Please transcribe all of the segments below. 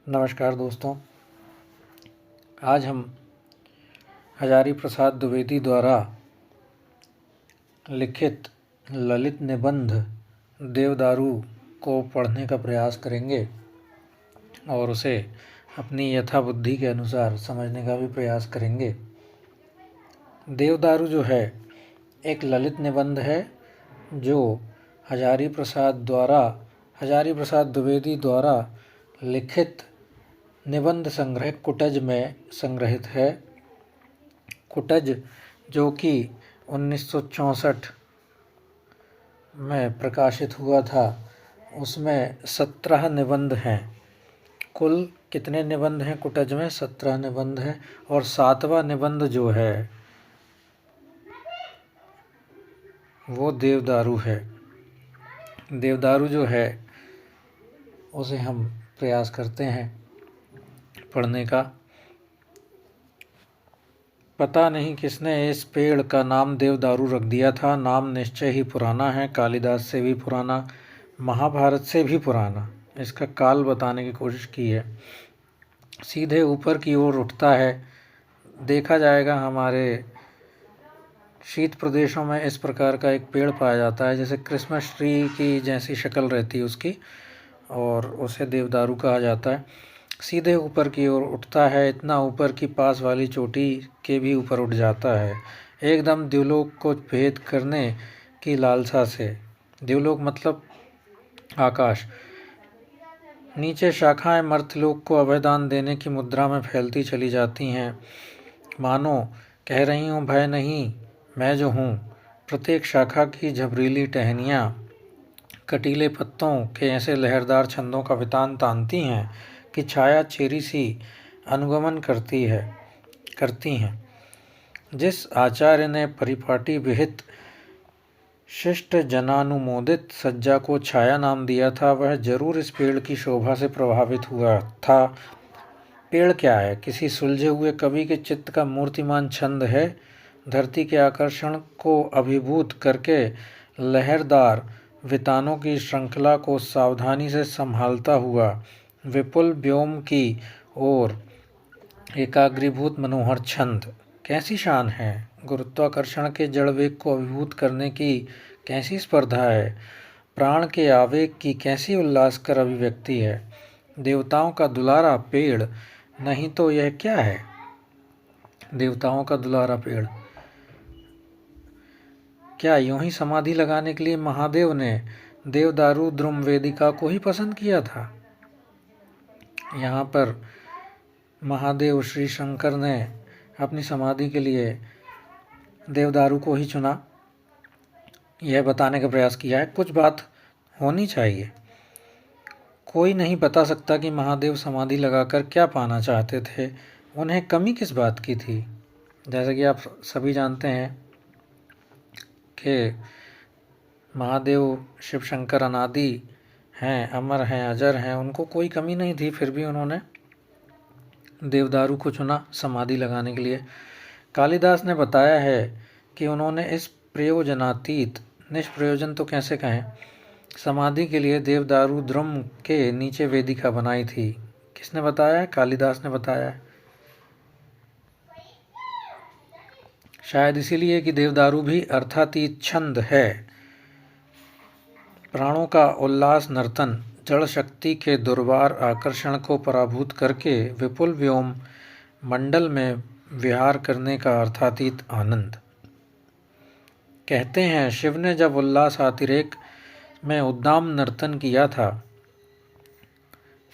नमस्कार दोस्तों। आज हम हजारी प्रसाद द्विवेदी द्वारा लिखित ललित निबंध देवदारू को पढ़ने का प्रयास करेंगे और उसे अपनी यथाबुद्धि के अनुसार समझने का भी प्रयास करेंगे। देवदारू जो है एक ललित निबंध है जो हजारी प्रसाद द्विवेदी द्वारा लिखित निबंध संग्रह कुटज में संग्रहित है। कुटज जो कि 1964 में प्रकाशित हुआ था, उसमें 17 निबंध हैं। कुल कितने निबंध हैं कुटज में? 17 निबंध हैं। और 7वां निबंध जो है वो देवदारू है। देवदारू जो है उसे हम प्रयास करते हैं पढ़ने का। पता नहीं किसने इस पेड़ का नाम देवदारू रख दिया था। नाम निश्चय ही पुराना है, कालिदास से भी पुराना, महाभारत से भी पुराना। इसका काल बताने की कोशिश की है। सीधे ऊपर की ओर उठता है। देखा जाएगा हमारे शीत प्रदेशों में इस प्रकार का एक पेड़ पाया जाता है, जैसे क्रिसमस ट्री की जैसी शक्ल रहती है उसकी, और उसे देवदारू कहा जाता है। सीधे ऊपर की ओर उठता है, इतना ऊपर की पास वाली चोटी के भी ऊपर उठ जाता है, एकदम द्युलोक को भेद करने की लालसा से। द्युलोक मतलब आकाश। नीचे शाखाएं मर्त्यलोक को अभयदान देने की मुद्रा में फैलती चली जाती हैं, मानो कह रही हूँ भय नहीं, मैं जो हूँ। प्रत्येक शाखा की झबरीली टहनियाँ कटीले पत्तों के ऐसे लहरदार छंदों का वितान तानती हैं कि छाया चेरी सी अनुगमन करती हैं। जिस आचार्य ने परिपाटी विहित शिष्ट जनानुमोदित सज्जा को छाया नाम दिया था, वह जरूर इस पेड़ की शोभा से प्रभावित हुआ था। पेड़ क्या है? किसी सुलझे हुए कवि के चित्त का मूर्तिमान छंद है। धरती के आकर्षण को अभिभूत करके लहरदार वितानों की श्रृंखला को सावधानी से संभालता हुआ विपुल व्योम की ओर एकाग्रीभूत मनोहर छंद। कैसी शान है! गुरुत्वाकर्षण के जड़ वेग को अभिभूत करने की कैसी स्पर्धा है! प्राण के आवेग की कैसी उल्लासकर अभिव्यक्ति है! देवताओं का दुलारा पेड़ नहीं तो यह क्या है? देवताओं का दुलारा पेड़। क्या यूं ही समाधि लगाने के लिए महादेव ने देवदारू द्रुम वेदिका को ही पसंद किया था? यहाँ पर महादेव श्री शंकर ने अपनी समाधि के लिए देवदारू को ही चुना, यह बताने का प्रयास किया है। कुछ बात होनी चाहिए। कोई नहीं बता सकता कि महादेव समाधि लगाकर क्या पाना चाहते थे, उन्हें कमी किस बात की थी। जैसे कि आप सभी जानते हैं कि महादेव शिव शंकर अनादि हैं, अमर हैं, अजर हैं, उनको कोई कमी नहीं थी, फिर भी उन्होंने देवदारू को चुना समाधि लगाने के लिए। कालिदास ने बताया है कि उन्होंने इस प्रयोजनातीत, निष्प्रयोजन तो कैसे कहें, समाधि के लिए देवदारू द्रुम के नीचे वेदिका बनाई थी। किसने बताया है? कालिदास ने बताया है। शायद इसीलिए कि देवदारू भी अर्थातीत छंद है। प्राणों का उल्लास नर्तन, जड़ शक्ति के दुर्वार आकर्षण को पराभूत करके विपुल व्योम मंडल में विहार करने का अर्थातीत आनंद। कहते हैं शिव ने जब उल्लास अतिरेक में उद्दाम नर्तन किया था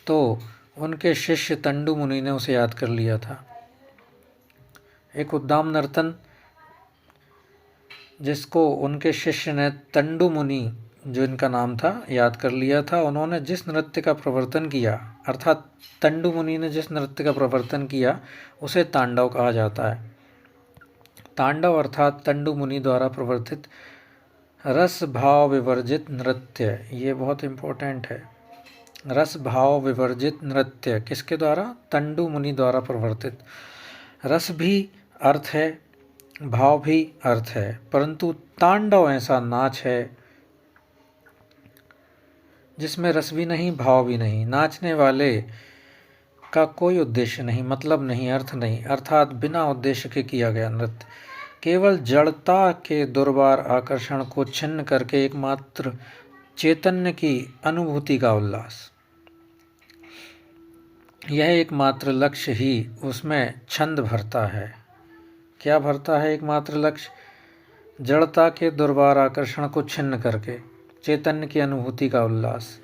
तो उनके शिष्य तंडु मुनि ने उसे याद कर लिया था। एक उद्दाम नर्तन जिसको उनके शिष्य ने तंडु मुनि, जो इनका नाम था, याद कर लिया था। उन्होंने जिस नृत्य का प्रवर्तन किया, अर्थात तंडु मुनि ने जिस नृत्य का प्रवर्तन किया, उसे तांडव कहा जाता है। तांडव अर्थात तंडु मुनि द्वारा प्रवर्तित रस भाव विवर्जित नृत्य। ये बहुत इम्पोर्टेंट है। रस भाव विवर्जित नृत्य किसके द्वारा? तंडु मुनि द्वारा प्रवर्तित। रस भी अर्थ है, भाव भी अर्थ है, परंतु तांडव ऐसा नाच है जिसमें रस भी नहीं, भाव भी नहीं। नाचने वाले का कोई उद्देश्य नहीं, मतलब नहीं, अर्थ नहीं, अर्थात बिना उद्देश्य के किया गया नृत्य, केवल जड़ता के दुर्वार आकर्षण को छिन्न करके एकमात्र चैतन्य की अनुभूति का उल्लास। यह एकमात्र लक्ष्य ही उसमें छंद भरता है। क्या भरता है एकमात्र लक्ष्य? जड़ता के दुर्वार आकर्षण को छिन्न करके चैतन्य की अनुभूति का उल्लास।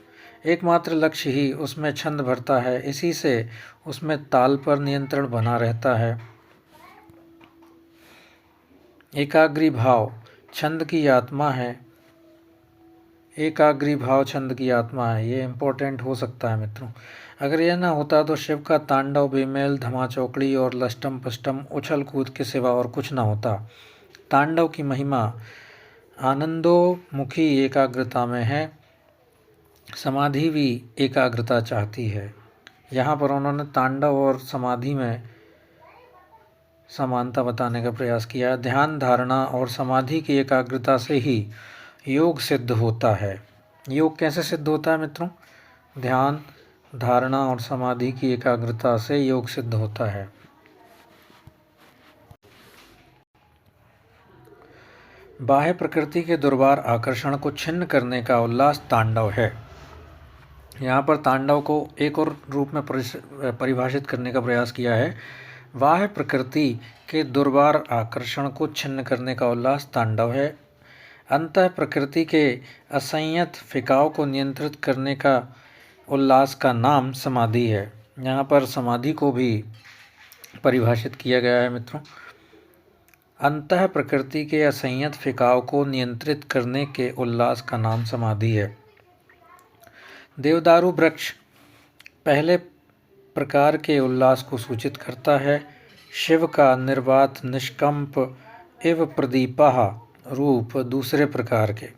एकमात्र लक्ष्य ही उसमें छंद भरता है, इसी से उसमें ताल पर नियंत्रण बना रहता है। एकाग्री भाव छंद की आत्मा है। एकाग्री भाव छंद की आत्मा है, ये इम्पोर्टेंट हो सकता है मित्रों। अगर यह न होता तो शिव का तांडव, बेमेल, धमाचौकड़ी और लष्टम पष्टम उछल कूद के सिवा और कुछ न होता। तांडव की महिमा आनंदोमुखी एकाग्रता में है। समाधि भी एकाग्रता चाहती है। यहाँ पर उन्होंने तांडव और समाधि में समानता बताने का प्रयास किया है। ध्यान, धारणा और समाधि की एकाग्रता से ही योग सिद्ध होता है। योग कैसे सिद्ध होता है मित्रों? ध्यान, धारणा और समाधि की एकाग्रता से योग सिद्ध होता है। बाह्य प्रकृति के दुर्वार आकर्षण को छिन्न करने का उल्लास तांडव है। यहाँ पर तांडव को एक और रूप में परिभाषित करने का प्रयास किया है। बाह्य प्रकृति के दुर्वार आकर्षण को छिन्न करने का उल्लास तांडव है। अंतः प्रकृति के असंयत फिकाव को नियंत्रित करने का उल्लास का नाम समाधि है। यहाँ पर समाधि को भी परिभाषित किया गया है मित्रों। अंतः प्रकृति के असंयत फिकाव को नियंत्रित करने के उल्लास का नाम समाधि है। देवदारू वृक्ष पहले प्रकार के उल्लास को सूचित करता है। शिव का निर्वात निष्कंप एव प्रदीपः रूप दूसरे प्रकार के।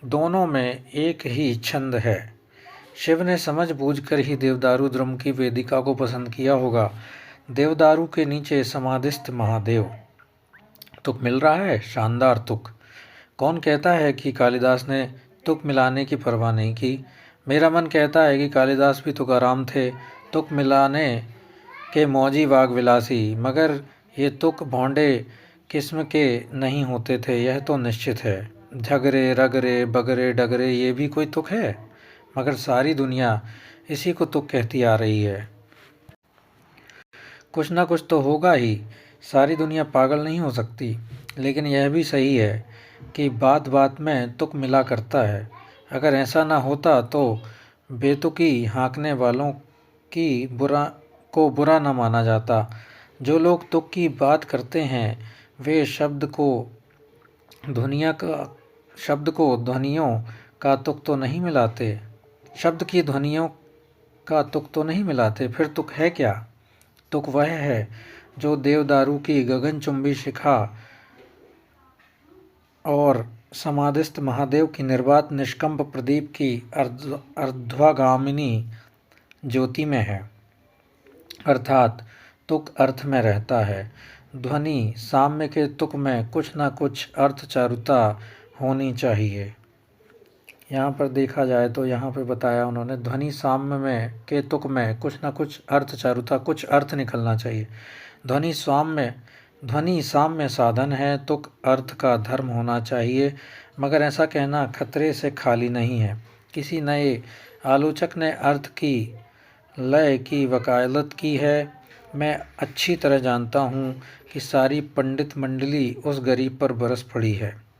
दोनों में एक ही छंद है। शिव ने समझ बूझकर ही देवदारू द्रुम की वेदिका को पसंद किया होगा। देवदारू के नीचे समाधिस्थ महादेव। तुक मिल रहा है, शानदार तुक। कौन कहता है कि कालिदास ने तुक मिलाने की परवाह नहीं की? मेरा मन कहता है कि कालिदास भी तुकाराम थे, तुक मिलाने के मौजी वाग विलासी, मगर ये तुक भौंडे किस्म के नहीं होते थे, यह तो निश्चित है। झगरे, रगरे, बगरे, डगरे, ये भी कोई तुक है? मगर सारी दुनिया इसी को तुक कहती आ रही है। कुछ ना कुछ तो होगा ही, सारी दुनिया पागल नहीं हो सकती। लेकिन यह भी सही है कि बात बात में तुक मिला करता है। अगर ऐसा ना होता तो बेतुकी हाँकने वालों की बुरा न माना जाता। जो लोग तुक की बात करते हैं वे शब्द को ध्वनियों का तुक तो नहीं मिलाते। शब्द की ध्वनियों का तुक तो नहीं मिलाते। फिर तुक है क्या? तुक वह है जो देवदारू की गगनचुंबी शिखा और समाधिस्थ महादेव की निर्वात निष्कंप प्रदीप की अर्ध्वागामिनी ज्योति में है। अर्थात तुक अर्थ में रहता है। ध्वनि साम्य के तुक में कुछ न कुछ अर्थ चारुता होनी चाहिए। यहाँ पर देखा जाए तो यहाँ पे बताया उन्होंने, ध्वनि साम्य में के तुक में कुछ न कुछ अर्थ चारुता, कुछ अर्थ निकलना चाहिए। ध्वनि साम्य साधन है, तुक अर्थ का धर्म होना चाहिए। मगर ऐसा कहना खतरे से खाली नहीं है। किसी नए आलोचक ने अर्थ की लय की वकालत की है। मैं अच्छी तरह जानता हूँ कि सारी पंडित मंडली उस गरीब पर बरस पड़ी है।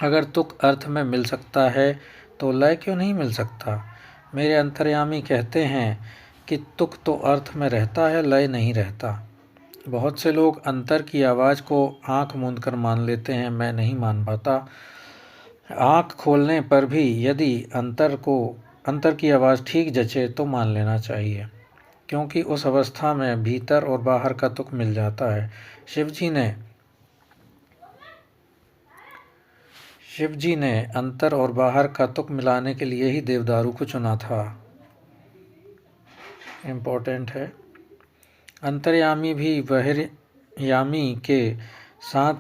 अगर तुक अर्थ में मिल सकता है तो लय क्यों नहीं मिल सकता? मेरे अंतर्यामी कहते हैं कि तुक तो अर्थ में रहता है, लय नहीं रहता। बहुत से लोग अंतर की आवाज़ को आंख मूंद कर मान लेते हैं, मैं नहीं मान पाता। आंख खोलने पर भी यदि अंतर की आवाज़ ठीक जचे तो मान लेना चाहिए, क्योंकि उस अवस्था में भीतर और बाहर का तुक मिल जाता है। शिवजी ने अंतर और बाहर का तुक मिलाने के लिए ही देवदारू को चुना था। इम्पोर्टेंट है। अंतर्यामी भी बहिर्यामी के साथ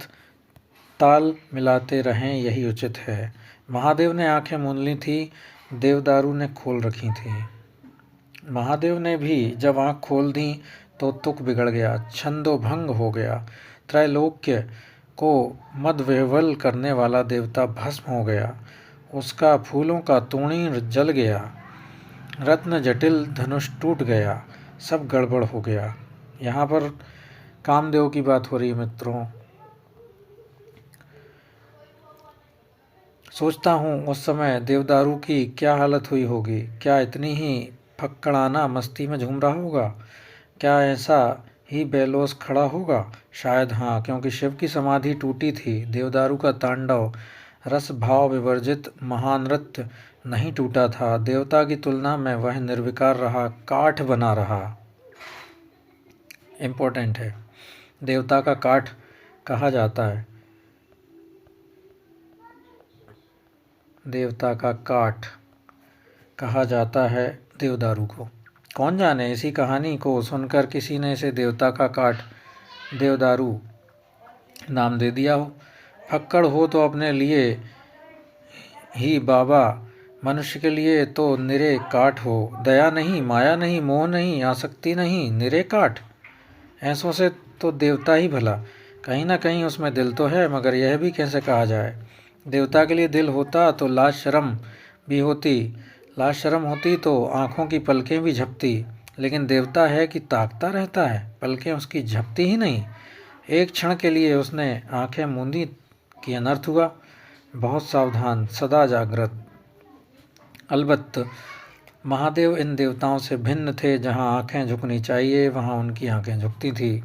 ताल मिलाते रहें, यही उचित है। महादेव ने आंखें मूंद ली थी, देवदारू ने खोल रखी थी। महादेव ने भी जब आँख खोल दी तो तुक बिगड़ गया, छंदोभंग हो गया। त्रैलोक्य को मदविह्वल करने वाला देवता भस्म हो गया, उसका फूलों का तूणीर जल गया, रत्न जटिल धनुष टूट गया, सब गड़बड़ हो गया। यहाँ पर कामदेव की बात हो रही है मित्रों। सोचता हूँ उस समय देवदारू की क्या हालत हुई होगी। क्या इतनी ही फक्कड़ाना मस्ती में झूम रहा होगा? क्या ऐसा ही बेलोस खड़ा होगा? शायद हाँ, क्योंकि शिव की समाधि टूटी थी। देवदारू का तांडव रस भाव विवर्जित महानृत्य नहीं टूटा था। देवता की तुलना में वह निर्विकार रहा, काठ बना रहा। इम्पोर्टेंट है, देवता का काठ कहा जाता है। देवता का काठ कहा जाता है देवदारू को। कौन जाने इसी कहानी को सुनकर किसी ने इसे देवता का काठ देवदारू नाम दे दिया हो। फक्कड़ हो तो अपने लिए ही बाबा, मनुष्य के लिए तो निरे काठ हो। दया नहीं, माया नहीं, मोह नहीं, आसक्ति नहीं, निरे काठ। ऐसों से तो देवता ही भला। कहीं ना कहीं उसमें दिल तो है, मगर यह भी कैसे कहा जाए। देवता के लिए दिल होता तो लाज शर्म भी होती। लाज शर्म होती तो आँखों की पलकें भी झपती। लेकिन देवता है कि ताकता रहता है, पलकें उसकी झपती ही नहीं। एक क्षण के लिए उसने आंखें मूंदी कि अनर्थ हुआ। बहुत सावधान, सदा जागृत। अलबत्त महादेव इन देवताओं से भिन्न थे। जहाँ आंखें झुकनी चाहिए वहाँ उनकी आंखें झुकती थी,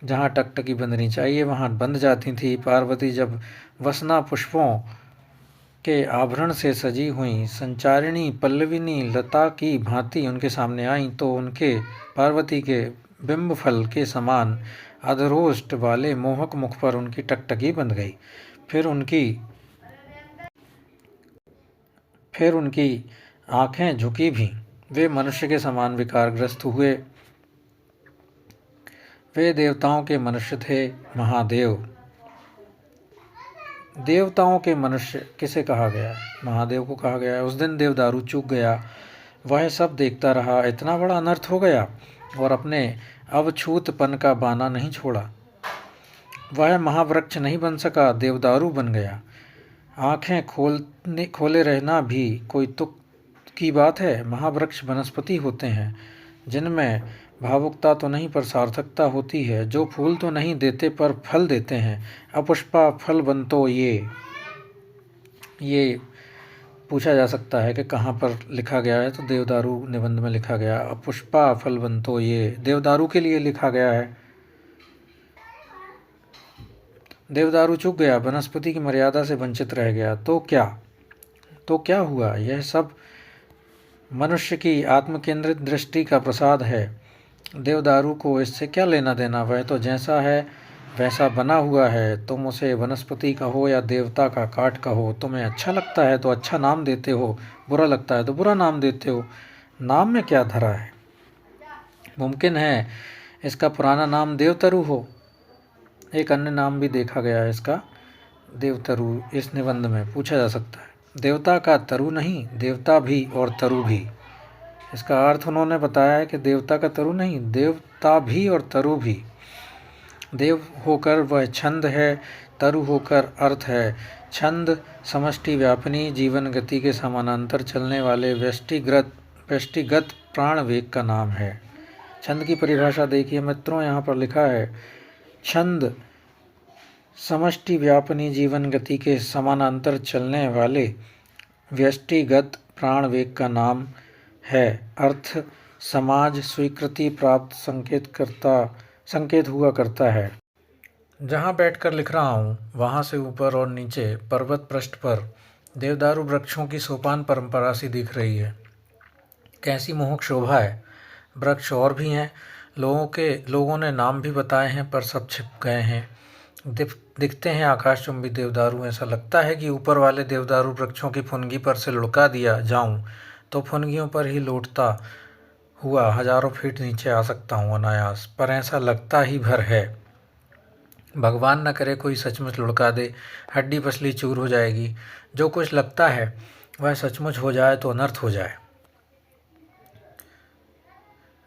जहाँ टकटकी बंधनी चाहिए वहाँ बंध जाती थी। पार्वती जब वसना पुष्पों के आभरण से सजी हुई संचारिणी पल्लविनी लता की भांति उनके सामने आईं तो उनके पार्वती के बिंबफल के समान अधरोष्ट वाले मोहक मुख पर उनकी टकटकी बंध गई। फिर उनकी आंखें झुकी भी। वे मनुष्य के समान विकारग्रस्त हुए। वे देवताओं के मनुष्य थे। महादेव देवताओं के मनुष्य किसे कहा गया? महादेव को कहा गया है। उस दिन देवदारू चूक गया। वह सब देखता रहा। इतना बड़ा अनर्थ हो गया और अपने अवछूतपन का बाना नहीं छोड़ा। वह महावृक्ष नहीं बन सका, देवदारू बन गया। आंखें खोले रहना भी कोई तुक की बात है। महावृक्ष वनस्पति होते हैं जिनमें भावुकता तो नहीं पर सार्थकता होती है, जो फूल तो नहीं देते पर फल देते हैं। अपुष्पा फल बंतो ये पूछा जा सकता है कि कहाँ पर लिखा गया है, तो देवदारू निबंध में लिखा गया। अपुष्पा फल बंतो ये देवदारू के लिए लिखा गया है। देवदारू चूक गया, वनस्पति की मर्यादा से वंचित रह गया। तो क्या हुआ? यह सब मनुष्य की आत्मकेंद्रित दृष्टि का प्रसाद है। देवदारू को इससे क्या लेना देना? वह तो जैसा है वैसा बना हुआ है। तुम उसे वनस्पति कहो या देवता का काठ कहो, तुम्हें अच्छा लगता है तो अच्छा नाम देते हो, बुरा लगता है तो बुरा नाम देते हो। नाम में क्या धरा है? मुमकिन है इसका पुराना नाम देवतरु हो। एक अन्य नाम भी देखा गया है इसका, देवतरु। इस निबंध में पूछा जा सकता है, देवता का तरु नहीं, देवता भी और तरु भी। इसका अर्थ उन्होंने बताया है कि देवता का तरु नहीं, देवता भी और तरु भी। देव होकर वह छंद है, तरु होकर अर्थ है। छंद समष्टि व्यापिनी जीवन गति के समानांतर चलने वाले व्यष्टिगत प्राण वेग का नाम है। छंद की परिभाषा देखिए मित्रों, यहाँ पर लिखा है, छंद समष्टि व्यापिनी जीवन गति के समानांतर चलने वाले व्यष्टिगत प्राण वेग का नाम है। अर्थ समाज स्वीकृति प्राप्त संकेत हुआ करता है। जहाँ बैठकर लिख रहा हूँ वहाँ से ऊपर और नीचे पर्वत पृष्ठ पर देवदारू वृक्षों की सोपान परंपरा सी दिख रही है। कैसी मोहक शोभा है। वृक्ष और भी हैं, लोगों ने नाम भी बताए हैं, पर सब छिप गए हैं। दिखते हैं आकाशचुंबी देवदारू। ऐसा लगता है कि ऊपर वाले देवदारू वृक्षों की फुनगी पर से लुढ़का दिया जाऊं तो फुनगियों पर ही लौटता हुआ हजारों फीट नीचे आ सकता हूं अनायास, पर ऐसा लगता ही भर है। भगवान न करे कोई सचमुच लुढ़का दे, हड्डी पसली चूर हो जाएगी। जो कुछ लगता है वह सचमुच हो जाए तो अनर्थ हो जाए।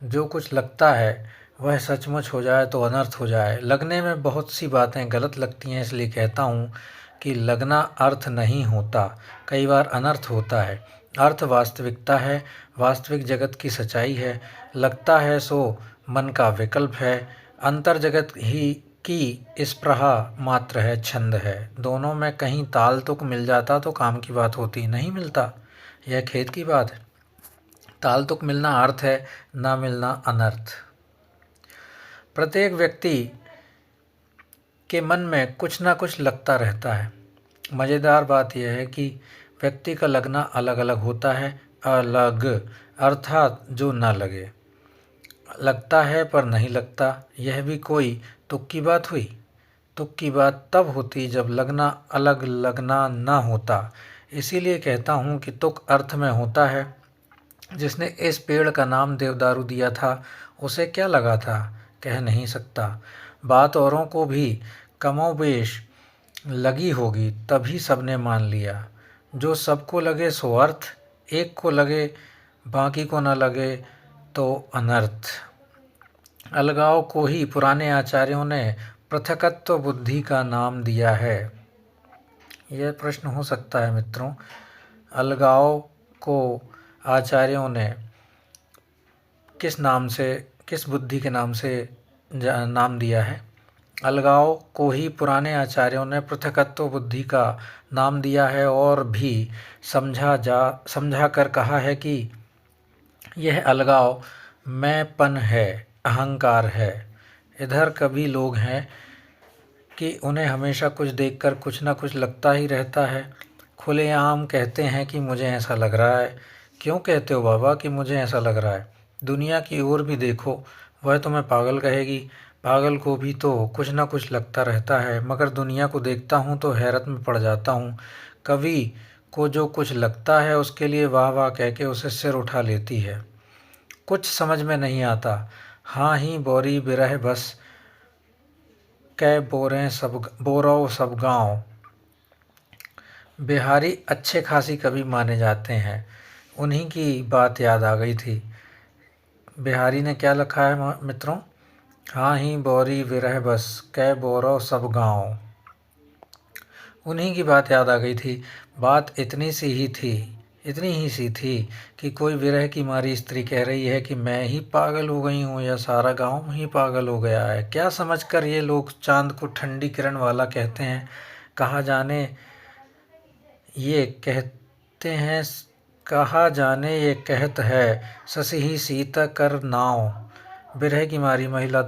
जो कुछ लगता है वह सचमुच हो जाए तो अनर्थ हो जाए। लगने में बहुत सी बातें गलत लगती हैं, इसलिए कहता हूँ कि लगना अर्थ नहीं होता, कई बार अनर्थ होता है। अर्थ वास्तविकता है, वास्तविक जगत की सच्चाई है। लगता है सो मन का विकल्प है, अंतर जगत ही की स्पृहा मात्र है, छंद है। दोनों में कहीं ताल तुक मिल जाता तो काम की बात होती, नहीं मिलता, यह खेद की बात है। ताल तुक मिलना अर्थ है, ना मिलना अनर्थ। प्रत्येक व्यक्ति के मन में कुछ ना कुछ लगता रहता है। मज़ेदार बात यह है कि व्यक्ति का लगना अलग अलग होता है। अलग अर्थात जो ना लगे, लगता है पर नहीं लगता, यह भी कोई तुक की बात हुई। तुक की बात तब होती जब लगना अलग लगना ना होता। इसीलिए कहता हूँ कि तुक अर्थ में होता है। जिसने इस पेड़ का नाम देवदारू दिया था उसे क्या लगा था, कह नहीं सकता। बात औरों को भी कमोबेश लगी होगी, तभी सबने मान लिया। जो सबको लगे सो अर्थ, एक को लगे बाकी को न लगे तो अनर्थ। अलगाव को ही पुराने आचार्यों ने पृथकत्व बुद्धि का नाम दिया है। यह प्रश्न हो सकता है मित्रों, अलगाव को आचार्यों ने किस नाम से, किस बुद्धि के नाम से नाम दिया है। अलगाव को ही पुराने आचार्यों ने पृथकत्व बुद्धि का नाम दिया है और भी समझा कर कहा है कि यह अलगाव मैंपन है, अहंकार है। इधर कभी लोग हैं कि उन्हें हमेशा कुछ देखकर कुछ ना कुछ लगता ही रहता है। खुलेआम कहते हैं कि मुझे ऐसा लग रहा है। क्यों कहते हो बाबा कि मुझे ऐसा लग रहा है? दुनिया की ओर भी देखो, वह तुम्हें पागल कहेगी। पागल को भी तो कुछ ना कुछ लगता रहता है। मगर दुनिया को देखता हूँ तो हैरत में पड़ जाता हूँ। कवि को जो कुछ लगता है उसके लिए वाह वाह कह के उसे सिर उठा लेती है। कुछ समझ में नहीं आता। हाँ ही बोरी बिरह बस कै बोरो सब गाँव। बिहारी अच्छे खासी कवि माने जाते हैं, उन्हीं की बात याद आ गई थी। बिहारी ने क्या लिखा है मित्रों? हाँ ही बोरी विरह बस कै बोरो सब गाँव। उन्हीं की बात याद आ गई थी। बात इतनी ही सी थी कि कोई विरह की मारी स्त्री कह रही है कि मैं ही पागल हो गई हूँ या सारा गांव ही पागल हो गया है। क्या समझकर ये लोग चांद को ठंडी किरण वाला कहते हैं? कहा जाने ये कहत है शशि ही सीता कर नाव। विरह की मारी महिला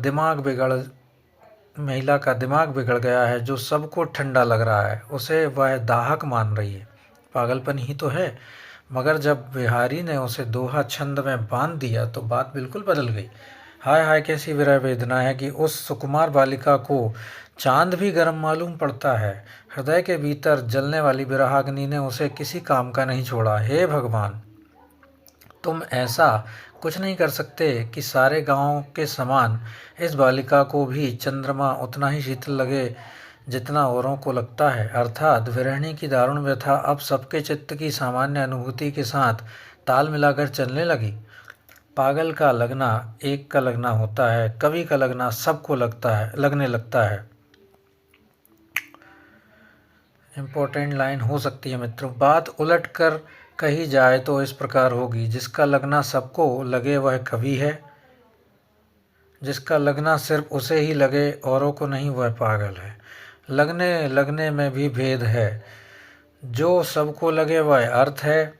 का दिमाग बिगड़ गया है। जो सबको ठंडा लग रहा है उसे वह दाहक मान रही है। पागलपन ही तो है। मगर जब बिहारी ने उसे दोहा छंद में बांध दिया तो बात बिल्कुल बदल गई। हाय हाय कैसी विरह वेदना है कि उस सुकुमार बालिका को चांद भी गर्म मालूम पड़ता है। हृदय के भीतर जलने वाली विरहाग्नि ने उसे किसी काम का नहीं छोड़ा। हे भगवान, तुम ऐसा कुछ नहीं कर सकते कि सारे गांव के समान इस बालिका को भी चंद्रमा उतना ही शीतल लगे जितना औरों को लगता है। अर्थात विरहिणी की दारुण व्यथा अब सबके चित्त की सामान्य अनुभूति के साथ ताल मिलाकर चलने लगी। पागल का लगना एक का लगना होता है, कवि का लगना सबको लगने लगता है। इम्पोर्टेंट लाइन हो सकती है मित्रों। बात उलट कर कही जाए तो इस प्रकार होगी, जिसका लगना सबको लगे वह कवि है, जिसका लगना सिर्फ उसे ही लगे औरों को नहीं वह पागल है। लगने में भी भेद है। जो सबको लगे वह अर्थ है,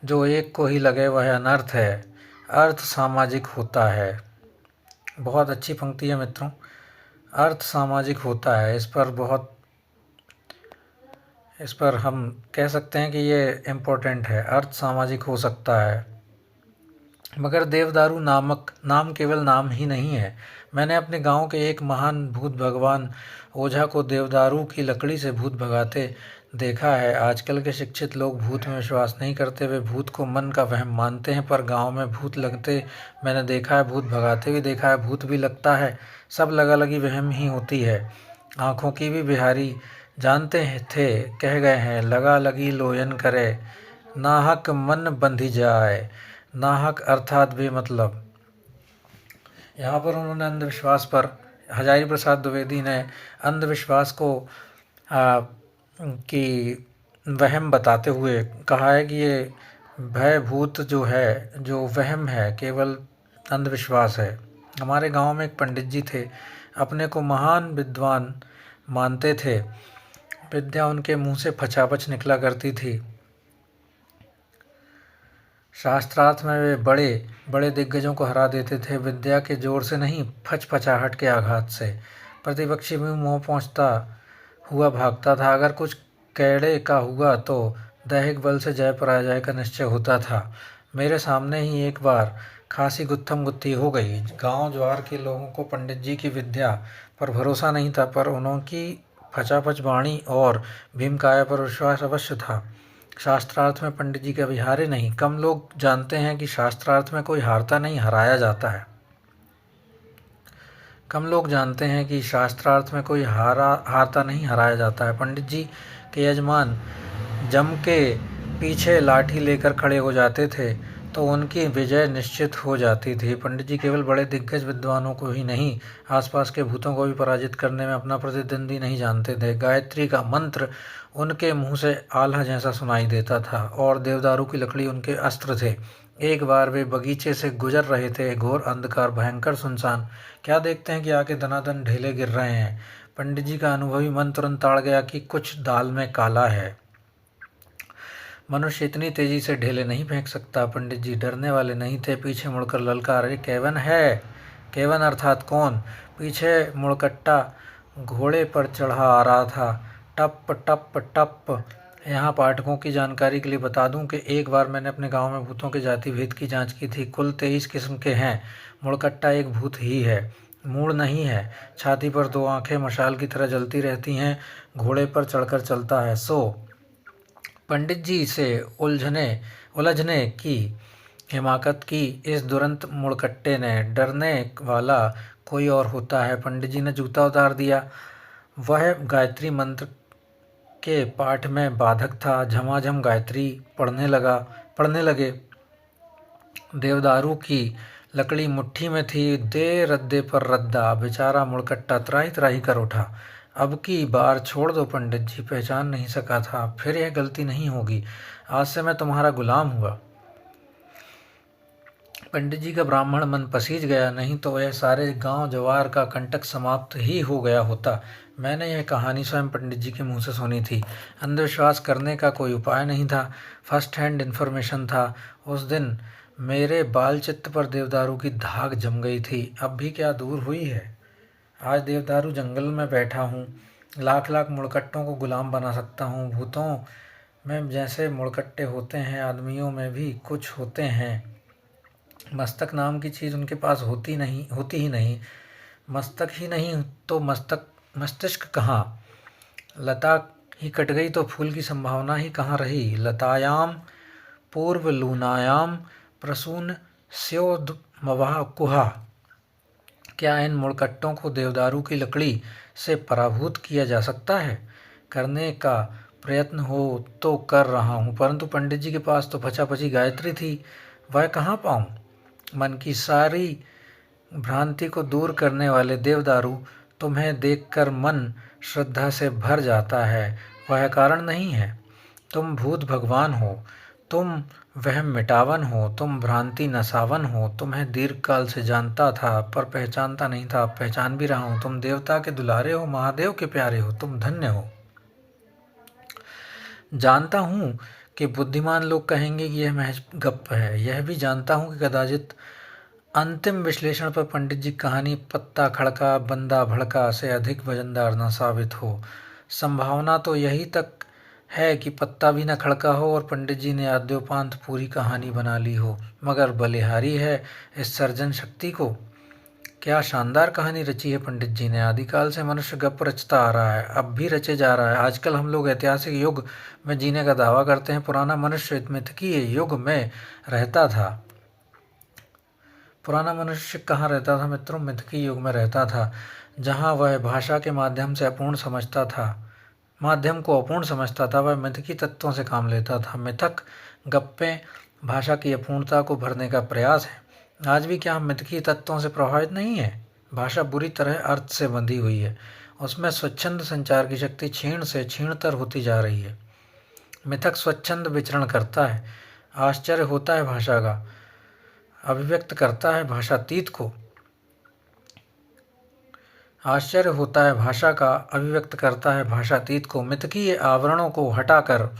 जो एक को ही लगे वह अनर्थ है। अर्थ सामाजिक होता है। बहुत अच्छी पंक्ति है मित्रों। अर्थ सामाजिक होता है, इस पर हम कह सकते हैं कि ये इम्पोर्टेंट है। अर्थ सामाजिक हो सकता है। मगर देवदारू नाम केवल नाम ही नहीं है। मैंने अपने गांव के एक महान भूत भगवान ओझा को देवदारू की लकड़ी से भूत भगाते देखा है। आजकल के शिक्षित लोग भूत में विश्वास नहीं करते, वे भूत को मन का वहम मानते हैं। पर गांव में भूत लगते मैंने देखा है, भूत भगाते भी देखा है, भूत भी लगता है। सब लगा लगी वहम ही होती है। आँखों की भी बिहारी जानते थे, कह गए हैं, लगा लगी लोयन करे, नाहक मन बंधी जाए, नाहक अर्थात बेमतलब। यहाँ पर उन्होंने अंधविश्वास पर, हजारी प्रसाद द्विवेदी ने अंधविश्वास को कि वहम बताते हुए कहा है कि ये भय भूत जो है, जो वहम है, केवल अंधविश्वास है। हमारे गांव में एक पंडित जी थे, अपने को महान विद्वान मानते थे। विद्या उनके मुंह से फचाफच निकला करती थी। शास्त्रार्थ में वे बड़े बड़े दिग्गजों को हरा देते थे, विद्या के जोर से नहीं, फचफचाहट के आघात से। प्रतिपक्षी भी मुंह पहुँचता हुआ भागता था। अगर कुछ कैड़े का हुआ तो दैहिक बल से जय पराजय का निश्चय होता था। मेरे सामने ही एक बार खासी गुत्थम गुत्थी हो गई। गांव ज्वार के लोगों को पंडित जी की विद्या पर भरोसा नहीं था, पर उनकी फचाफच वाणी और भीमकाया पर विश्वास अवश्य था। शास्त्रार्थ में पंडित जी कभी हारे नहीं। कम लोग जानते हैं कि शास्त्रार्थ में कोई हारता नहीं, हराया जाता है। कम लोग जानते हैं कि शास्त्रार्थ में कोई हारता नहीं, हराया जाता है। पंडित जी के यजमान जम के पीछे लाठी लेकर खड़े हो जाते थे तो उनकी विजय निश्चित हो जाती थी। पंडित जी केवल बड़े दिग्गज विद्वानों को ही नहीं, आसपास के भूतों को भी पराजित करने में अपना प्रतिद्वंदी नहीं जानते थे। गायत्री का मंत्र उनके मुंह से आल्हा जैसा सुनाई देता था और देवदारू की लकड़ी उनके अस्त्र थे। एक बार वे बगीचे से गुजर रहे थे, घोर अंधकार, भयंकर सुनसान। क्या देखते हैं कि आके दनादन ढेले गिर रहे हैं। पंडित जी का अनुभवी मन तुरंत ताड़ गया कि कुछ दाल में काला है। मनुष्य इतनी तेजी से ढेले नहीं फेंक सकता। पंडित जी डरने वाले नहीं थे, पीछे मुड़कर ललकार, अरे केवन है। केवन अर्थात कौन। पीछे मुड़कट्टा घोड़े पर चढ़ा आ रहा था। टप टप टप। यहाँ पाठकों की जानकारी के लिए बता दूं कि एक बार मैंने अपने गांव में भूतों के जाति भेद की जांच की थी। कुल 23 किस्म के हैं। मुड़कट्टा एक भूत ही है, मूड़ नहीं है। छाती पर 2 आंखें मशाल की तरह जलती रहती हैं, घोड़े पर चढ़कर चलता है। सो पंडित जी से उलझने की हिमाकत की इस दुरंत मुड़कट्टे ने। डरने वाला कोई और होता है। पंडित जी ने जूता उतार दिया। वह गायत्री मंत्र के पाठ में बाधक था। झमाझम गायत्री पढ़ने लगे। देवदारू की लकड़ी मुट्ठी में थी, दे रद्दे पर रद्दा। बेचारा मुड़कट्टा त्राही त्राही कर उठा। अब की बार छोड़ दो पंडित जी, पहचान नहीं सका था, फिर यह गलती नहीं होगी। आज से मैं तुम्हारा गुलाम हुआ। पंडित जी का ब्राह्मण मन पसीज गया, नहीं तो यह सारे गांव जवार का कंटक समाप्त ही हो गया होता। मैंने यह कहानी स्वयं पंडित जी के मुंह से सुनी थी। अंधविश्वास करने का कोई उपाय नहीं था, फर्स्ट हैंड इन्फॉर्मेशन था। उस दिन मेरे बाल चित्त पर देवदारू की धाक जम गई थी। अब भी क्या दूर हुई है। आज देवदारू जंगल में बैठा हूँ, लाख लाख मुड़कट्टों को गुलाम बना सकता हूँ। भूतों में जैसे मुड़कट्टे होते हैं, आदमियों में भी कुछ होते हैं। मस्तक नाम की चीज़ उनके पास होती ही नहीं। मस्तक ही नहीं तो मस्तिष्क कहाँ। लता ही कट गई तो फूल की संभावना ही कहाँ रही। लतायाम पूर्व लूनायाम प्रसून स्योदमवाह कुहा। क्या इन मुड़कट्टों को देवदारू की लकड़ी से पराभूत किया जा सकता है। करने का प्रयत्न हो तो कर रहा हूँ, परंतु पंडित जी के पास तो फचाफची गायत्री थी, वह कहाँ पाऊँ। मन की सारी भ्रांति को दूर करने वाले देवदारू, तुम्हें देखकर मन श्रद्धा से भर जाता है। वह कारण नहीं है। तुम भूत भगवान हो, तुम वहम मिटावन हो, तुम भ्रांति नसावन हो। तुम्हें दीर्घकाल से जानता था पर पहचानता नहीं था, अब पहचान भी रहा हूँ। तुम देवता के दुलारे हो, महादेव के प्यारे हो, तुम धन्य हो। जानता हूँ कि बुद्धिमान लोग कहेंगे कि यह महज गप है। यह भी जानता हूँ कि कदाचित अंतिम विश्लेषण पर पंडित जी कहानी पत्ता खड़का बंदा भड़का से अधिक वजनदार न साबित हो। संभावना तो यही तक है कि पत्ता भी न खड़का हो और पंडित जी ने आद्योपांत पूरी कहानी बना ली हो। मगर बलिहारी है इस सर्जन शक्ति को। क्या शानदार कहानी रची है पंडित जी ने। आदिकाल से मनुष्य गप रचता आ रहा है, अब भी रचे जा रहा है। आजकल हम लोग ऐतिहासिक युग में जीने का दावा करते हैं। पुराना मनुष्य मिथकीय युग में रहता था। पुराना मनुष्य कहाँ रहता था मित्रों। मिथकीय युग में रहता था, जहाँ वह भाषा के माध्यम को अपूर्ण समझता था। वह मिथकी तत्वों से काम लेता था। मिथक गप्पे भाषा की अपूर्णता को भरने का प्रयास है। आज भी क्या हम मिथकीय तत्वों से प्रभावित नहीं है? भाषा बुरी तरह अर्थ से बंधी हुई है। उसमें स्वच्छंद संचार की शक्ति क्षीण से क्षीणतर होती जा रही है। मिथक स्वच्छंद विचरण करता है। आश्चर्य होता है भाषा का, अभिव्यक्त करता है भाषातीत को। आश्चर्य होता है भाषा का, अभिव्यक्त करता है भाषातीत को। मिथकीय आवरणों को हटाकर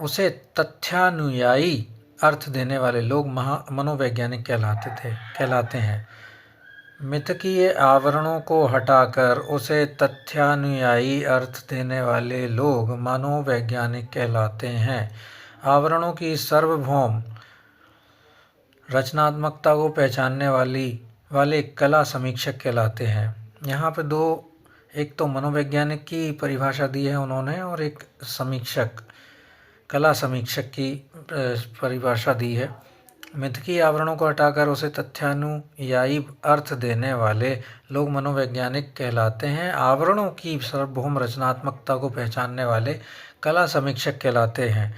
उसे तथ्यानुयायी अर्थ देने वाले लोग मनोवैज्ञानिक कहलाते हैं। मिथकीय आवरणों को हटाकर उसे तथ्यानुयायी अर्थ देने वाले लोग मनोवैज्ञानिक कहलाते हैं। आवरणों की सार्वभौम रचनात्मकता को पहचानने वाले कला समीक्षक कहलाते हैं। यहाँ पे दो, एक तो मनोवैज्ञानिक की परिभाषा दी है उन्होंने, और एक समीक्षक, कला समीक्षक की परिभाषा दी है। मिथकीय आवरणों को हटाकर उसे तथ्यानुयायी अर्थ देने वाले लोग मनोवैज्ञानिक कहलाते हैं। आवरणों की सार्वभौम रचनात्मकता को पहचानने वाले कला समीक्षक कहलाते हैं।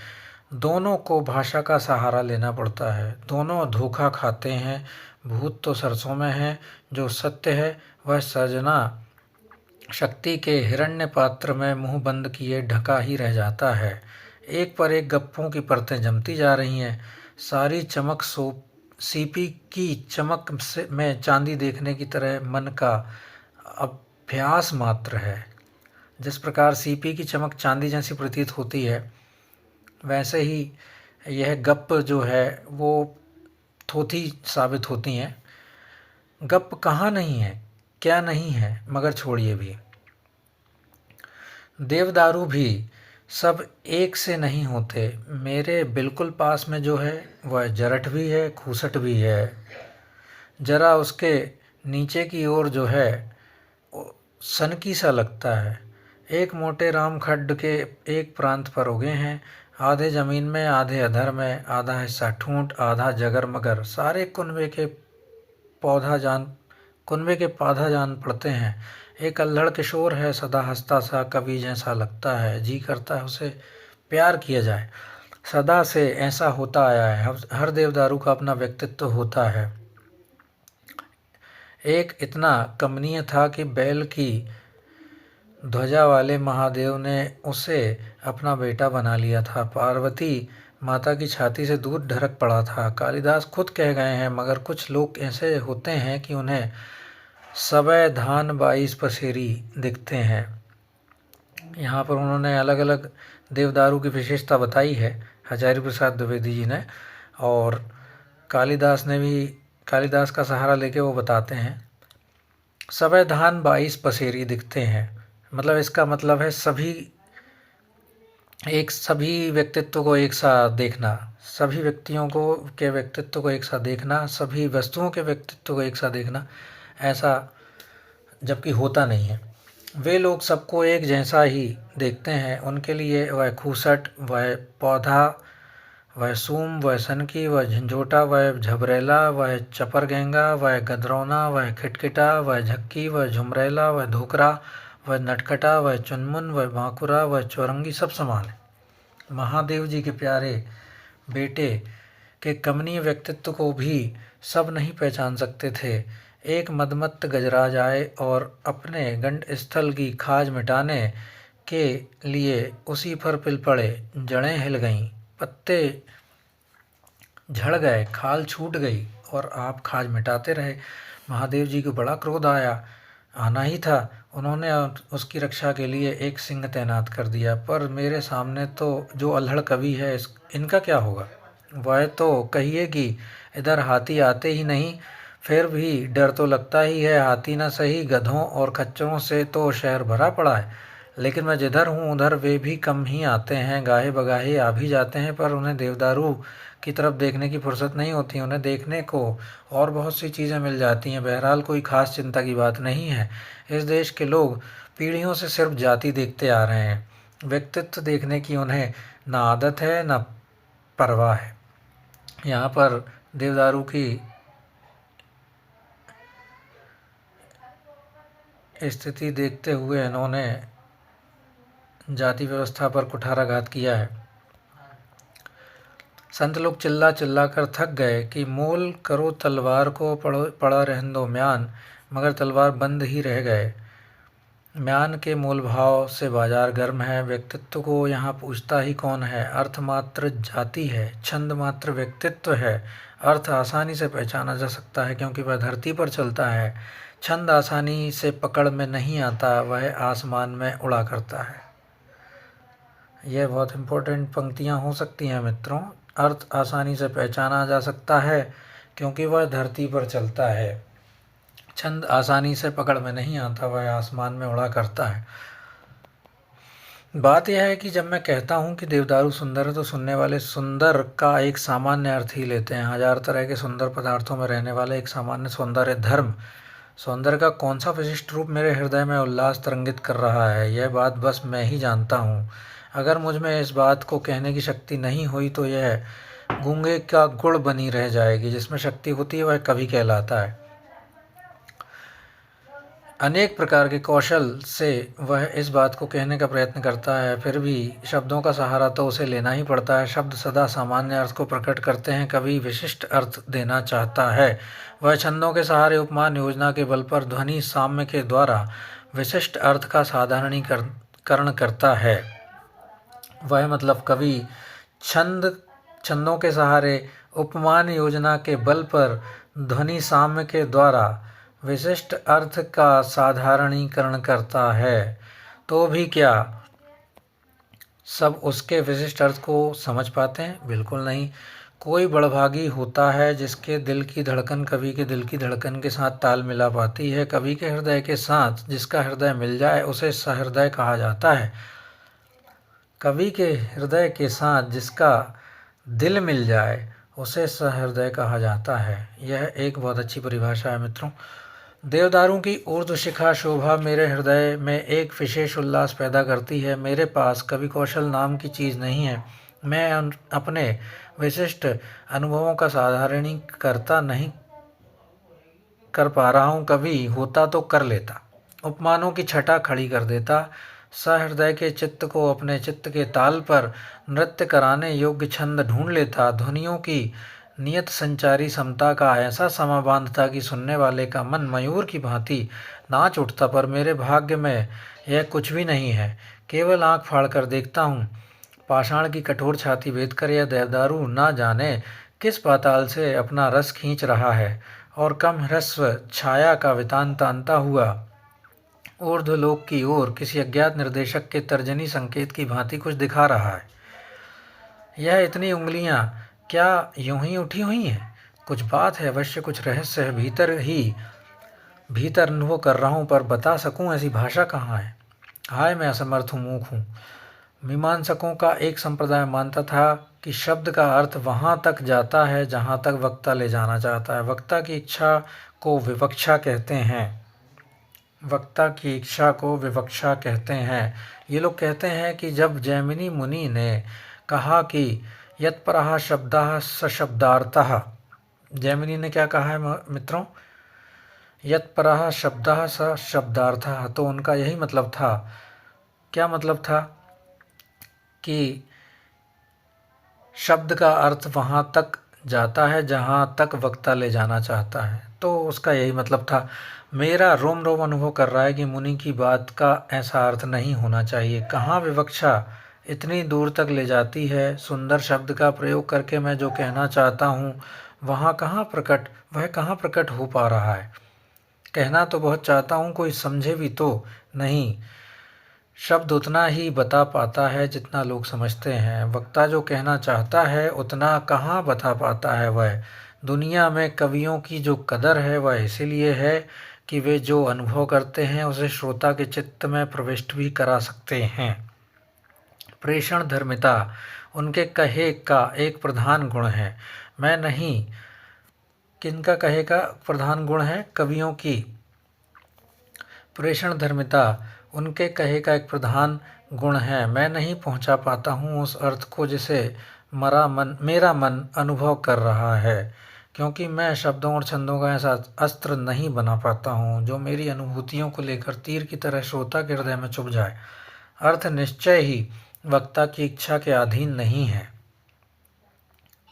दोनों को भाषा का सहारा लेना पड़ता है। दोनों धोखा खाते हैं। भूत तो सरसों में है, जो सत्य है वह सर्जना शक्ति के हिरण्य पात्र में मुंह बंद किए ढका ही रह जाता है। एक पर एक गप्पों की परतें जमती जा रही हैं। सारी चमक सीपी की चमक में चांदी देखने की तरह मन का अभ्यास मात्र है। जिस प्रकार सीपी की चमक चांदी जैसी प्रतीत होती है, वैसे ही यह गप जो है वो थोथी साबित होती हैं। गप कहाँ नहीं है, क्या नहीं है, मगर छोड़िए भी। देवदारू भी सब एक से नहीं होते। मेरे बिल्कुल पास में जो है वह जरठ भी है, खूसट भी है। जरा उसके नीचे की ओर जो है सनकी सा लगता है। एक मोटे राम खड्ड के एक प्रांत पर उगे हैं, आधे जमीन में, आधे अधर में, आधा हिस्सा ठूंठ, आधा जगर मगर। सारे कुनबे के पौधा जान पड़ते हैं। एक अल्हड़ किशोर है, सदा हंसता सा, कवि जैसा लगता है। जी करता है उसे प्यार किया जाए। सदा से ऐसा होता आया है। हर देवदारू का अपना व्यक्तित्व होता है। एक इतना कमनीय था कि बैल की ध्वजा वाले महादेव ने उसे अपना बेटा बना लिया था। पार्वती माता की छाती से दूध ढरक पड़ा था। कालिदास खुद कह गए हैं, मगर कुछ लोग ऐसे होते हैं कि उन्हें सबे धान 22 पसेरी दिखते हैं। यहाँ पर उन्होंने अलग अलग देवदारू की विशेषता बताई है, हजारी प्रसाद द्विवेदी जी ने, और कालिदास का सहारा लेके वो बताते हैं। सबे धान 22 पसेरी दिखते हैं, मतलब इसका मतलब है सभी व्यक्तित्व को एक साथ देखना, सभी व्यक्तियों के व्यक्तित्व को एक साथ देखना, सभी वस्तुओं के व्यक्तित्व को एक साथ देखना, ऐसा जबकि होता नहीं है। वे लोग सबको एक जैसा ही देखते हैं। उनके लिए वह खूसट, वह पौधा, वह सूम, वह सनकी, वह झंझोटा, वह झबरेला, वह चपरगेंगा, वह गदरौना, वह खिटखिटा, वह झक्की, वह झुमरेला, वह धोकरा, वह नटखटा, वह चुनमुन, वह बांकुरा, वह चौरंगी, सब समान है। महादेव जी के प्यारे बेटे के कमनीय व्यक्तित्व को भी सब नहीं पहचान सकते थे। एक मदमत्त गजराज आए और अपने गंड स्थल की खाज मिटाने के लिए उसी पर पिल पड़े। जड़ें हिल गईं, पत्ते झड़ गए, खाल छूट गई, और आप खाज मिटाते रहे। महादेव जी को बड़ा क्रोध आना ही था। उन्होंने उसकी रक्षा के लिए एक सिंह तैनात कर दिया। पर मेरे सामने तो जो अल्हड़ कवि है, इनका क्या होगा? वह तो कहिए कि इधर हाथी आते ही नहीं, फिर भी डर तो लगता ही है। हाथी न सही, गधों और खच्चरों से तो शहर भरा पड़ा है, लेकिन मैं जिधर हूँ उधर वे भी कम ही आते हैं। गाहे बगाहे आ भी जाते हैं, पर उन्हें देवदारू की तरफ देखने की फुर्सत नहीं होती। उन्हें देखने को और बहुत सी चीज़ें मिल जाती हैं। बहरहाल कोई खास चिंता की बात नहीं है। इस देश के लोग पीढ़ियों से सिर्फ जाति देखते आ रहे हैं, व्यक्तित्व देखने की उन्हें ना आदत है ना परवाह है। यहाँ पर देवदारू की स्थिति देखते हुए इन्होंने जाति व्यवस्था पर कुठाराघात किया है। संत लोग चिल्ला चिल्ला कर थक गए कि मोल करो तलवार को, पड़ा रहने दो म्यान, मगर तलवार बंद ही रह गए। म्यान के मोल भाव से बाजार गर्म है, व्यक्तित्व को यहाँ पूछता ही कौन है। अर्थ मात्र जाति है, छंद मात्र व्यक्तित्व है। अर्थ आसानी से पहचाना जा सकता है क्योंकि वह धरती पर चलता है। छंद आसानी से पकड़ में नहीं आता, वह आसमान में उड़ा करता है। यह बहुत इम्पोर्टेंट पंक्तियाँ हो सकती हैं मित्रों। अर्थ आसानी से पहचाना जा सकता है क्योंकि वह धरती पर चलता है। छंद आसानी से पकड़ में नहीं आता, वह आसमान में उड़ा करता है। बात यह है कि जब मैं कहता हूँ कि देवदारू सुंदर है तो सुनने वाले सुंदर का एक सामान्य अर्थ ही लेते हैं। हजार तरह के सुंदर पदार्थों में रहने वाले एक सामान्य सौंदर्य धर्म, सौंदर्य का कौन सा विशिष्ट रूप मेरे हृदय में उल्लास तरंगित कर रहा है, यह बात बस मैं ही जानता हूँ। अगर मुझ में इस बात को कहने की शक्ति नहीं हुई तो यह गूंगे का गुड़ बनी रह जाएगी। जिसमें शक्ति होती है वह कवि कहलाता है। अनेक प्रकार के कौशल से वह इस बात को कहने का प्रयत्न करता है, फिर भी शब्दों का सहारा तो उसे लेना ही पड़ता है। शब्द सदा सामान्य अर्थ को प्रकट करते हैं, कवि विशिष्ट अर्थ देना चाहता है। वह छंदों के सहारे उपमान योजना के बल पर ध्वनि साम्य के द्वारा विशिष्ट अर्थ का साधारणीकरण करता है। वह मतलब कवि छंदों के सहारे उपमान योजना के बल पर ध्वनि साम्य के द्वारा विशिष्ट अर्थ का साधारणीकरण करता है। तो भी क्या सब उसके विशिष्ट अर्थ को समझ पाते हैं? बिल्कुल नहीं। कोई बड़भागी होता है जिसके दिल की धड़कन कवि के दिल की धड़कन के साथ ताल मिला पाती है। कवि के हृदय के साथ जिसका हृदय मिल जाए उसे सहृदय कहा जाता है। कवि के हृदय के साथ जिसका दिल मिल जाए उसे सहृदय कहा जाता है। यह एक बहुत अच्छी परिभाषा है मित्रों। देवदारों की ऊर्ध्व शिखा शोभा मेरे हृदय में एक विशेष उल्लास पैदा करती है। मेरे पास कवि कौशल नाम की चीज़ नहीं है। मैं अपने विशिष्ट अनुभवों का साधारणीकरता नहीं कर पा रहा हूँ। कवि होता तो कर लेता, उपमानों की छटा खड़ी कर देता, सहृदय के चित्त को अपने चित्त के ताल पर नृत्य कराने योग्य छंद ढूंढ लेता, ध्वनियों की नियत संचारी समता का ऐसा समा बांधता कि सुनने वाले का मन मयूर की भांति नाच उठता। पर मेरे भाग्य में यह कुछ भी नहीं है। केवल आंख फाड़ कर देखता हूँ। पाषाण की कठोर छाती भेद कर यह देवदारू ना जाने किस पाताल से अपना रस खींच रहा है और कम ह्रस्व छाया का वितान तानता हुआ ऊर्ध्वलोक की ओर किसी अज्ञात निर्देशक के तर्जनी संकेत की भांति कुछ दिखा रहा है। यह इतनी उंगलियां क्या यूं ही उठी हुई हैं? कुछ बात है, अवश्य कुछ रहस्य है। भीतर अनुभव कर रहा हूँ, पर बता सकूँ ऐसी भाषा कहाँ है? हाय मैं असमर्थ हूँ, मूक हूँ। मीमांसकों का एक संप्रदाय मानता था कि शब्द का अर्थ वहाँ तक जाता है जहाँ तक वक्ता ले जाना चाहता है। वक्ता की इच्छा को विवक्षा कहते हैं। वक्ता की इच्छा को विवक्षा कहते हैं। ये लोग कहते हैं कि जब जैमिनी मुनि ने कहा कि यत्परः शब्दः सशब्दार्थः, जैमिनी ने क्या कहा है मित्रों? यत्परः शब्दः सशब्दार्थः, तो उनका यही मतलब था। क्या मतलब था? कि शब्द का अर्थ वहाँ तक जाता है जहाँ तक वक्ता ले जाना चाहता है। तो उसका यही मतलब था। मेरा रोम रोम अनुभव कर रहा है कि मुनि की बात का ऐसा अर्थ नहीं होना चाहिए। कहाँ विवक्षा इतनी दूर तक ले जाती है। सुंदर शब्द का प्रयोग करके मैं जो कहना चाहता हूँ वह कहाँ प्रकट हो पा रहा है। कहना तो बहुत चाहता हूँ, कोई समझे भी तो नहीं। शब्द उतना ही बता पाता है जितना लोग समझते हैं। वक्ता जो कहना चाहता है उतना कहाँ बता पाता है वह। दुनिया में कवियों की जो कदर है वह इसीलिए है कि वे जो अनुभव करते हैं उसे श्रोता के चित्त में प्रविष्ट भी करा सकते हैं। प्रेषण धर्मिता उनके कहे का एक प्रधान गुण है। मैं नहीं, किनका कहे का प्रधान गुण है? कवियों की। प्रेषण धर्मिता उनके कहे का एक प्रधान गुण है। मैं नहीं पहुंचा पाता हूं उस अर्थ को जिसे मेरा मन अनुभव कर रहा है, क्योंकि मैं शब्दों और छंदों का ऐसा अस्त्र नहीं बना पाता हूं जो मेरी अनुभूतियों को लेकर तीर की तरह श्रोता के हृदय में चुभ जाए। अर्थ निश्चय ही वक्ता की इच्छा के अधीन नहीं है।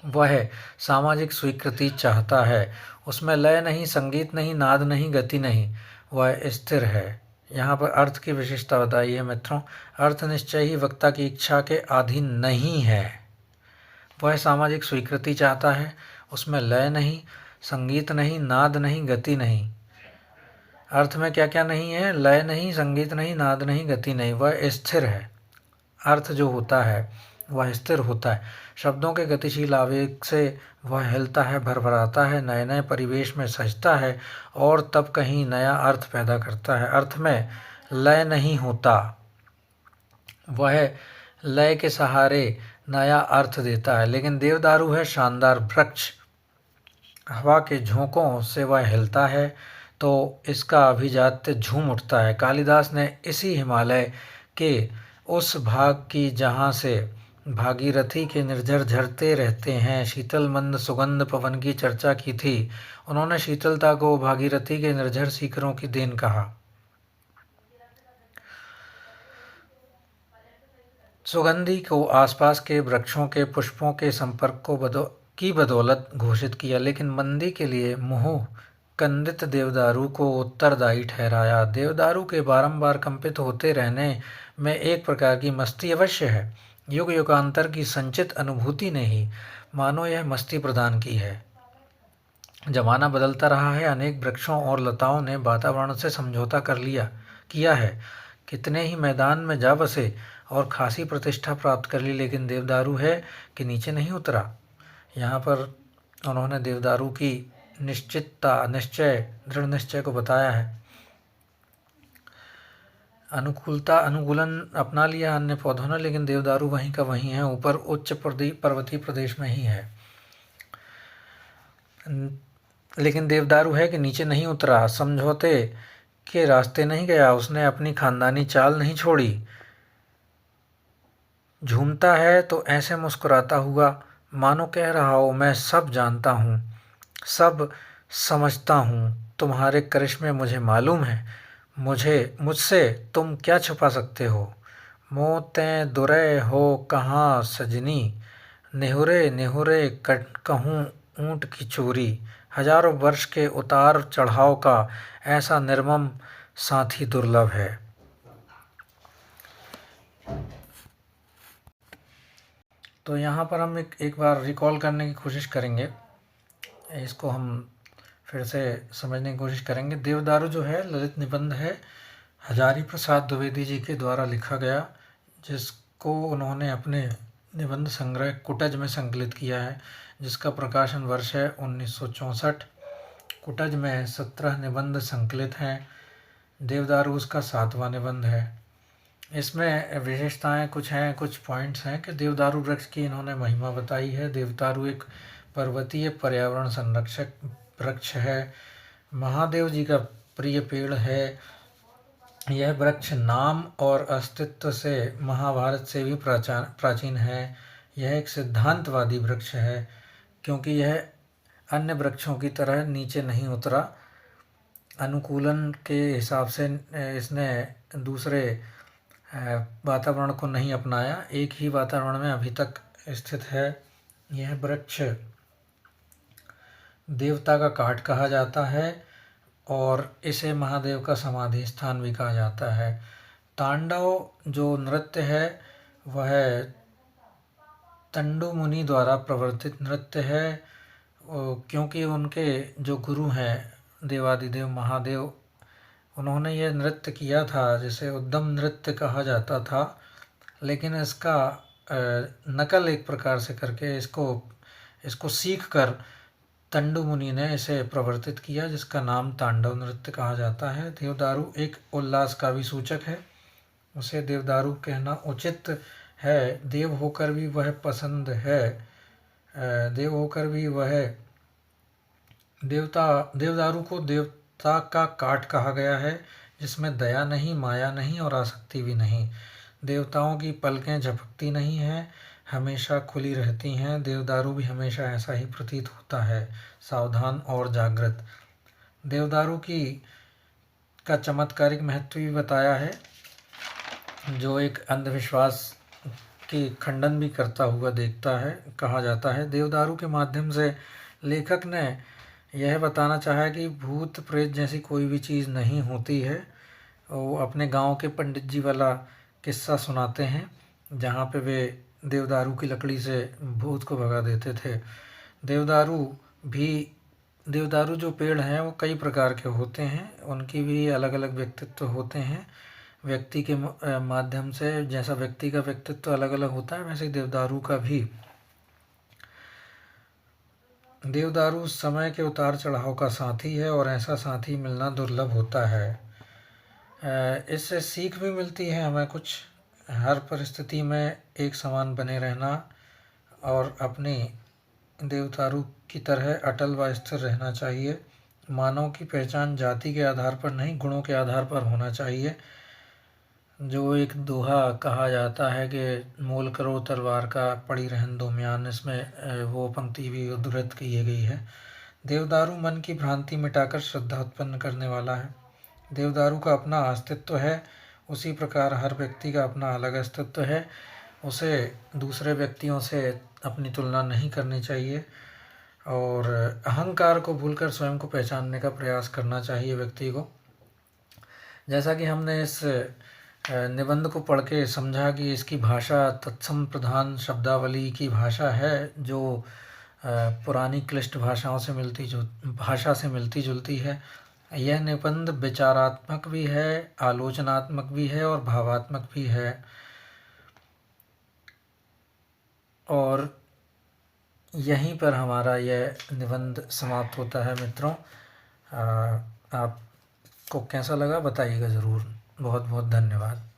वह सामाजिक स्वीकृति चाहता है। उसमें लय नहीं, संगीत नहीं, नाद नहीं, गति नहीं, वह स्थिर है। यहाँ पर अर्थ की विशेषता बताई है मित्रों। अर्थ निश्चय ही वक्ता की इच्छा के अधीन नहीं है। वह सामाजिक स्वीकृति चाहता है, उसमें लय नहीं, संगीत नहीं, नाद नहीं, गति नहीं। अर्थ में क्या क्या नहीं है? लय नहीं, संगीत नहीं, नाद नहीं, गति नहीं, वह स्थिर है। अर्थ जो होता है वह स्थिर होता है। शब्दों के गतिशील आवेग से वह हिलता है, भरभराता है, नए नए परिवेश में सजता है और तब कहीं नया अर्थ पैदा करता है। अर्थ में लय नहीं होता, वह लय के सहारे नया अर्थ देता है। लेकिन देवदारू है शानदार वृक्ष, हवा के झोंकों से वह हिलता है तो इसका अभिजात्य झूम उठता है। कालिदास ने इसी हिमालय के उस भाग की जहाँ से भागीरथी के निर्झर झरते रहते हैं शीतल मंद सुगंध पवन की चर्चा की थी। उन्होंने शीतलता को भागीरथी के निर्झर शिखरों की देन कहा। सुगंधी को आसपास के वृक्षों के पुष्पों के संपर्क की बदौलत घोषित किया, लेकिन मंदी के लिए मोह कंदित देवदारू को उत्तरदायी ठहराया। देवदारू के बारंबार कंपित होते रहने में एक प्रकार की मस्ती अवश्य है। युग युगांतर की संचित अनुभूति ने ही मानो यह मस्ती प्रदान की है। जमाना बदलता रहा है, अनेक वृक्षों और लताओं ने वातावरण से समझौता किया है। कितने ही मैदान में जा बसे और खासी प्रतिष्ठा प्राप्त कर ली, लेकिन देवदारू है कि नीचे नहीं उतरा। यहाँ पर उन्होंने देवदारू की दृढ़ निश्चय को बताया है। अनुकूलन अपना लिया अन्य पौधों ने, लेकिन देवदारू वहीं का वहीं है, ऊपर उच्च पर्वतीय प्रदेश में ही है। लेकिन देवदारू है कि नीचे नहीं उतरा, समझौते के रास्ते नहीं गया, उसने अपनी खानदानी चाल नहीं छोड़ी। झूमता है तो ऐसे मुस्कुराता हुआ मानो कह रहा हो, मैं सब जानता हूँ, सब समझता हूँ, तुम्हारे करिश्मे मुझे मालूम है, मुझसे तुम क्या छुपा सकते हो। मोतें दुरे हो कहाँ सजनी, नेहुरे नेहुरे कहूँ ऊँट की चोरी। हजारों वर्ष के उतार चढ़ाव का ऐसा निर्मम साथी दुर्लभ है। तो यहाँ पर हम एक बार रिकॉल करने की कोशिश करेंगे, इसको हम फिर से समझने की कोशिश करेंगे। देवदारू जो है ललित निबंध है, हजारी प्रसाद द्विवेदी जी के द्वारा लिखा गया, जिसको उन्होंने अपने निबंध संग्रह कुटज में संकलित किया है, जिसका प्रकाशन वर्ष है 1964। कुटज में 17 निबंध संकलित हैं। देवदारू उसका 7वां निबंध है। इसमें विशेषताएं कुछ हैं, कुछ पॉइंट्स हैं कि देवदारू वृक्ष की इन्होंने महिमा बताई है। देवदारू एक पर्वतीय पर्यावरण संरक्षक वृक्ष है, महादेव जी का प्रिय पेड़ है। यह वृक्ष नाम और अस्तित्व से महाभारत से भी प्राचीन है। यह एक सिद्धांतवादी वृक्ष है, क्योंकि यह अन्य वृक्षों की तरह नीचे नहीं उतरा। अनुकूलन के हिसाब से इसने दूसरे वातावरण को नहीं अपनाया, एक ही वातावरण में अभी तक स्थित है। यह वृक्ष देवता का काट कहा जाता है और इसे महादेव का समाधि स्थान भी कहा जाता है। तांडव जो नृत्य है वह तंडु मुनि द्वारा प्रवर्तित नृत्य है, क्योंकि उनके जो गुरु हैं देवादिदेव महादेव, उन्होंने ये नृत्य किया था जिसे उद्दम नृत्य कहा जाता था। लेकिन इसका नकल एक प्रकार से करके इसको सीख कर तंडु मुनि ने इसे प्रवर्तित किया, जिसका नाम तांडव नृत्य कहा जाता है। देवदारू एक उल्लास का भी सूचक है, उसे देवदारू कहना उचित है। देव होकर भी वह पसंद है, देव होकर भी वह देवदारू को देवता का काट कहा गया है, जिसमें दया नहीं, माया नहीं और आसक्ति भी नहीं। देवताओं की पलकें झपकती नहीं हैं, हमेशा खुली रहती हैं। देवदारू भी हमेशा ऐसा ही प्रतीत होता है, सावधान और जागृत। देवदारू का चमत्कारिक महत्व भी बताया है, जो एक अंधविश्वास की खंडन भी करता हुआ देखता है, कहा जाता है। देवदारू के माध्यम से लेखक ने यह बताना चाहा कि भूत प्रेत जैसी कोई भी चीज़ नहीं होती है। वो अपने गांव के पंडित जी वाला किस्सा सुनाते हैं, जहाँ पे वे देवदारू की लकड़ी से भूत को भगा देते थे। देवदारू भी देवदारू जो पेड़ हैं वो कई प्रकार के होते हैं, उनकी भी अलग अलग व्यक्तित्व होते हैं। व्यक्ति के माध्यम से, जैसा व्यक्ति का व्यक्तित्व अलग अलग होता है, वैसे देवदारू का भी। देवदारू समय के उतार चढ़ाव का साथी है और ऐसा साथी मिलना दुर्लभ होता है। इससे सीख भी मिलती है हमें कुछ, हर परिस्थिति में एक समान बने रहना और अपनी देवदारू की तरह अटल व स्थिर रहना चाहिए। मानव की पहचान जाति के आधार पर नहीं, गुणों के आधार पर होना चाहिए। जो एक दोहा कहा जाता है कि मोल करो तलवार का, पड़ी रहन दो म्यान, इसमें वो पंक्ति भी उद्धृत की गई है। देवदारू मन की भ्रांति मिटाकर श्रद्धा उत्पन्न करने वाला है। देवदारू का अपना अस्तित्व है, उसी प्रकार हर व्यक्ति का अपना अलग अस्तित्व है। उसे दूसरे व्यक्तियों से अपनी तुलना नहीं करनी चाहिए और अहंकार को भूलकर स्वयं को पहचानने का प्रयास करना चाहिए व्यक्ति को। जैसा कि हमने इस निबंध को पढ़ के समझा कि इसकी भाषा तत्सम प्रधान शब्दावली की भाषा है, जो पुरानी क्लिष्ट भाषाओं से मिलती जुलती है। यह निबंध विचारात्मक भी है, आलोचनात्मक भी है और भावात्मक भी है। और यहीं पर हमारा यह निबंध समाप्त होता है। मित्रों, आपको कैसा लगा बताइएगा ज़रूर। बहुत बहुत धन्यवाद।